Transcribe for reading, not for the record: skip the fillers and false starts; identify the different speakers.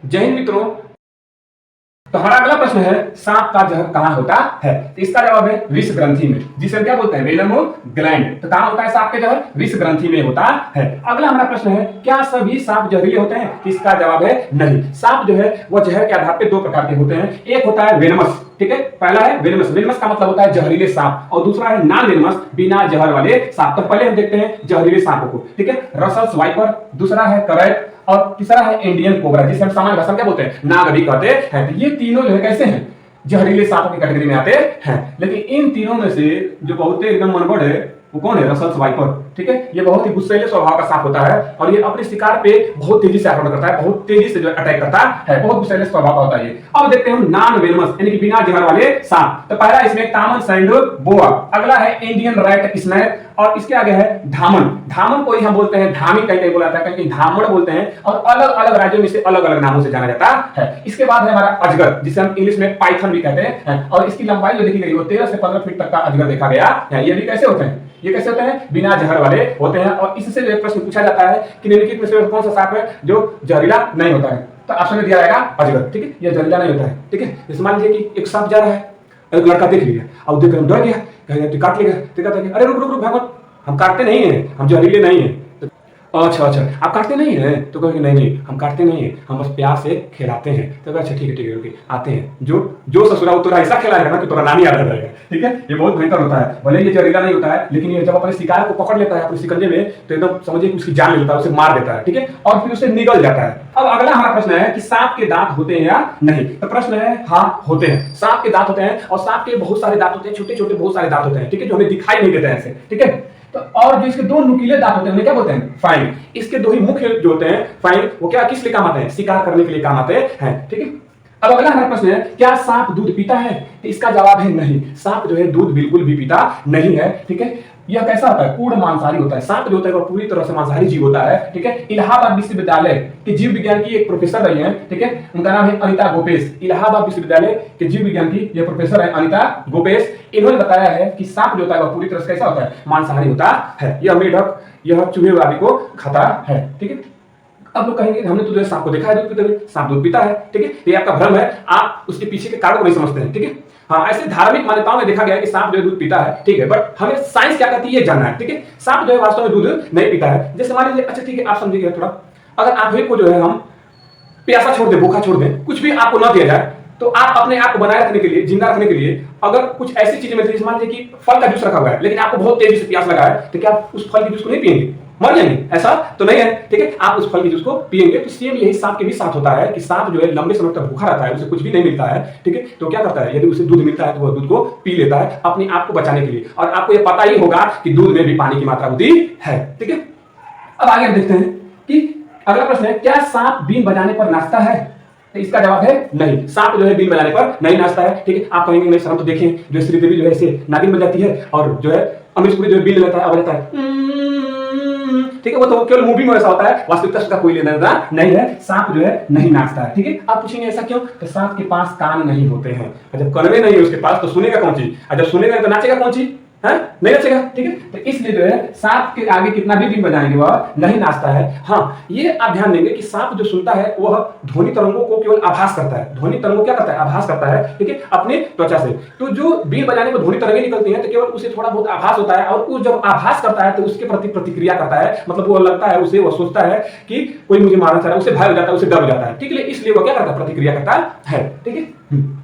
Speaker 1: जय हिंद मित्रों। तो हमारा अगला प्रश्न है, सांप का जहर कहाँ होता है? तो इसका जवाब है विष ग्रंथि में, जिसे हम क्या बोलते हैं, वेनम ग्लैंड। तो कहाँ होता है सांप के जहर? विष ग्रंथि में होता है। अगला हमारा प्रश्न है, क्या सभी सांप जहरीले होते हैं? इसका जवाब है नहीं। सांप जो है वह जहर के आधार पे दो प्रकार के होते हैं। एक होता है वेनमस, ठीक है, पहला है वेनमस। वेनमस का मतलब होता है जहरीले सांप, और दूसरा है नॉन वेनमस, बिना जहर वाले सांप। तो पहले हम देखते हैं जहरीले सांपों को, ठीक है। रसल्स वाइपर, दूसरा है करैट, और तीसरा है इंडियन कोबरा, जिसे हम सामान्य भाषा में क्या बोलते हैं, नाग भी कहते हैं। तो ये तीनों जो है कैसे हैं, जहरीले सांपों की कैटेगरी में आते हैं। लेकिन इन तीनों में से जो बहुत ही एकदम मनगढ़ है वो कौन है? रसल्स वाइपर, ठीक है। ये बहुत ही गुस्सैले स्वभाव का सांप होता है, और ये अपने शिकार पे बहुत तेजी से आक्रमण करता है, बहुत तेजी से जो अटैक करता है, बहुत गुस्सैले स्वभाव का होता है ये। अब देखते हैं नॉन वेनमस यानी कि बिना जहर वाले सांप। तो पहला इसमें कॉमन सैंड बोआ, अगला है इंडियन रैट स्नेक, और इसके आगे है धामन। धामन को ही हम बोलते हैं धामी, कहीं कहीं बोला जाता है, कहीं धामन बोलते हैं, और अलग अलग राज्यों में से अलग अलग नामों से जाना जाता है। इसके बाद है हमारा अजगर, जिसे हम इंग्लिश में पाइथन भी कहते हैं, और इसकी लंबाई जो देखी गई वो 13 से 15 फीट तक का अजगर देखा गया है। ये भी कैसे होते हैं? ये कैसे होते हैं? बिना जहर वाले होते हैं। और इससे जो प्रश्न पूछा जाता है कि निम्नलिखित में से कौन सा सांप है जो जहरीला नहीं होता है? तो ऑप्शन में दिया जाएगा अजगर, ठीक है। ये जहरीला नहीं होता है, ठीक है। जैसे मान लीजिए कि एक सांप जा रहा है, एक लड़का देख लिया, अब देख डर गया, कहेगा काट लेगा, तो कहता है अरे रुक रुक रुक भगवान, हम काटते नहीं हैं, हम जहरीले नहीं हैं। अच्छा अच्छा, आप काटते नहीं हैं? तो कहेंगे नहीं नहीं, हम काटते नहीं हैं, हम बस प्यार से खिलाते हैं। तो अच्छा ठीक है रुकिए, आते हैं, जो जो ससुरा तोरा ऐसा खिलाएगा ना कि तोरा नानी याद रहेगा, ठीक है। ये बहुत भयंकर होता है, भले ये जहरीला नहीं होता है, लेकिन ये जब अपने शिकार को पकड़ लेता है अपने शिकंजे में, तो एकदम समझिए कि उसकी जान ले लेता है, उसे मार देता है, ठीक है, और फिर उसे निगल जाता है। अब अगला हमारा प्रश्न है कि सांप के दांत होते हैं या नहीं? तो प्रश्न है हाँ होते हैं, सांप के दांत होते हैं, और सांप के बहुत सारे दांत होते हैं, छोटे छोटे बहुत सारे दांत होते हैं, ठीक है, जो हमें दिखाई नहीं देते हैं ऐसे, ठीक है। तो और जो इसके दो नुकीले दांत होते हैं उन्हें क्या बोलते हैं? फाइन। इसके दो ही मुख्य जो होते हैं फाइन, वो क्या किस लिए काम आते हैं? शिकार करने के लिए काम आते हैं, ठीक है। अब अगला हमारा प्रश्न है, क्या सांप दूध पीता है? तो इसका जवाब है नहीं। सांप जो है दूध बिल्कुल भी पीता नहीं है, ठीक है। यह कैसा होता है? पूर्ण मांसाहारी होता है। सांप जो होता है वह पूरी तरह से मांसाहारी जीव होता है, ठीक है। इलाहाबाद विश्वविद्यालय के जीव विज्ञान की एक प्रोफेसर रही हैं, ठीक है, उनका नाम है अनिता गोपेश। इलाहाबाद विश्वविद्यालय के जीव विज्ञान की ये प्रोफेसर है अनिता गोपेश। इन्होंने बताया है कि सांप जो होता है वह पूरी तरह से कैसा होता है? मांसाहारी होता है। यह मेढक, यह चूहे आदि को खाता है, ठीक है। अब लोग कहेंगे हमने तो जो सांप को देखा है दूध पीते हुए, सांप दूध पीता है, ठीक है। ये आपका भ्रम है, आप उसके पीछे के कारण को नहीं समझते हैं, ठीक है। हाँ, ऐसे धार्मिक मान्यताओं में देखा गया है कि सांप जो है दूध पीता है, ठीक है, बट हमें साइंस क्या कहती है ये जानना है, ठीक है। सांप जो है वास्तव में दूध नहीं पीता है। जैसे मान लीजिए, अच्छा ठीक है, आप समझिए थोड़ा, अगर आप को जो है हम प्यासा छोड़ दें, भूखा छोड़ दें, कुछ भी आपको न दिया जाए, तो आप अपने आप को बनाए रखने के लिए, जिंदा रखने के लिए अगर कुछ ऐसी चीजें मिलती है, मान लीजिए कि फल का जूस रखा हुआ है, लेकिन आपको बहुत तेजी से प्यास लगा है, तो क्या आप उस फल के जूस को नहीं पिएंगे? मर जाएंगे? ऐसा तो नहीं है, ठीक है। आप उस फल के जूस को पिएंगे। तो सेम यही सांप के भी साथ होता है कि सांप जो है लंबे समय तक भूखा रहता है, उसे कुछ भी नहीं मिलता है, ठीक है, तो क्या करता है, यदि उसे दूध मिलता है तो वह दूध को पी लेता है अपने आप को बचाने के लिए। और आपको यह पता ही होगा कि दूध में भी पानी की मात्रा होती है, ठीक है। अब आगे देखते हैं कि अगला प्रश्न है, क्या सांप बीन बजाने पर नाचता है? तो इसका जवाब है नहीं। सांप जो है बीन बजाने पर नहीं नाचता है, ठीक है। आप कहेंगे नहीं सर, हम तो देखें जो श्रीदेवी जो है ऐसे नागिन बजाती है, और जो है अमरीश पुरी जो है बीन लेता है, बजाता है, ठीक है। वो तो केवल मूवी में ऐसा होता है, वास्तविकता उसका कोई लेना देना नहीं है। सांप जो है नहीं नाचता है, ठीक है। आप पूछेंगे ऐसा क्यों? तो सांप के पास कान नहीं होते हैं, जब कनवे नहीं है उसके पास तो सुनेगा कौन चीज, और जब सुनेगा तो नाचेगा कौन चीज? नहीं नचेगा, ठीक है। तो इसलिए जो है सांप के आगे कितना भी बीन बजाएंगे वह नहीं नाचता है। हाँ, ये आप ध्यान देंगे कि सांप जो सुनता है वह ध्वनि तरंगों को केवल आभास करता है। ध्वनि तरंगों क्या करता है? आभास करता है, ठीक है, अपने त्वचा से। तो जो बीन बजाने में ध्वनि तरंगें निकलती हैं तो केवल उसे थोड़ा बहुत आभास होता है, और वो जब आभास करता है तो उसके प्रति प्रतिक्रिया करता है, मतलब वो लगता है उसे, वो सोचता है कि कोई मुझे मारना चाह रहा है, उसे भय हो जाता है, उसे डर हो जाता है, ठीक है। इसलिए वो क्या करता है? प्रतिक्रिया करता है, ठीक है।